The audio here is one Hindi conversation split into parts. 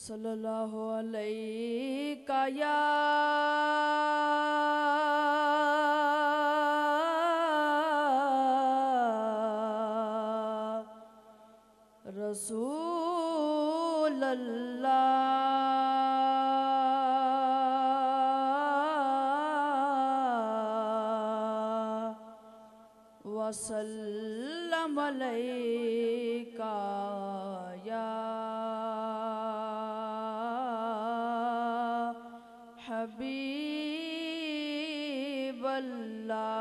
सल्लल्लाहु अलैका या रसूल अल्लाह वसल्लम अलैका या हबीब अल्लाह।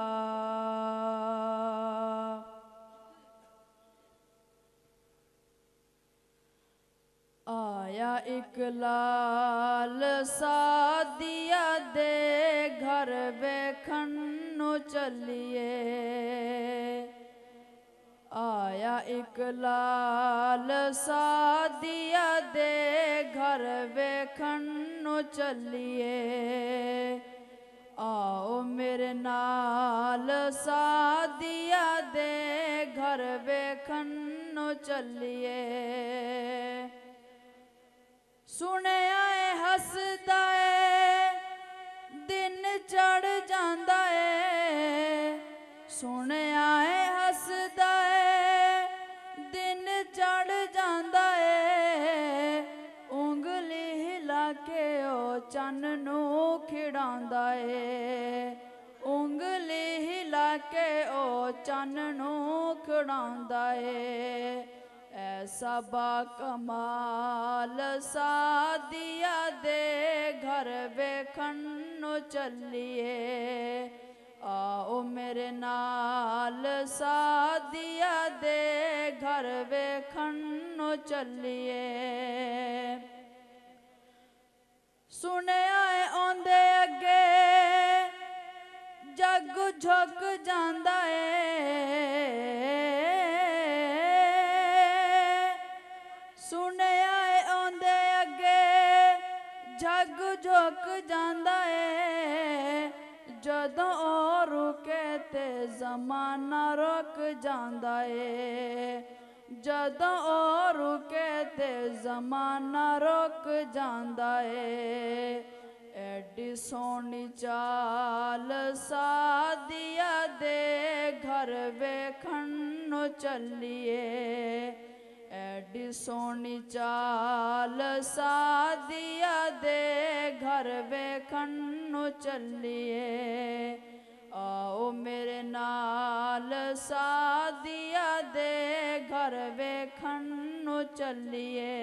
आया एक लाल सादिया दे घर वेखन नु चलिए। आया एक लाल सादिया दे घर वेखन नु चलिए। आओ मेरे नाल सादिया दे घर वेखन नु चलिए। सुने आए हसदा है दिन चढ़ जांदा है। सुने आए हसदा है दिन चढ़ जांदा है। उंगली हिला के ओ चन्न नू खिड़ांदा है। उंगली हिला के ओ चन्न नू खिड़ांदा है। ऐसा बाकमाल सादिया दे घर वेखन नु चलिए। आओ मेरे नाल सादिया दे घर वेखन नु चलिए। सुने आए औंदे अगे जग झुक जांदा है। सुने आए औंदे अगे जग झुक जांदा है। जदों ओ रुके ते जमाना रुक जांदा है। जदों ओ रुके ते जमाना रुक जांदा है। एडी सोहनी चाल सादिया दे घर वेखन नु चलिए। एडी सोहनी चाल सादिया दे घर वेखन नु चलिए। आओ मेरे नाल सादिया दे घर वेखन नु चलिए।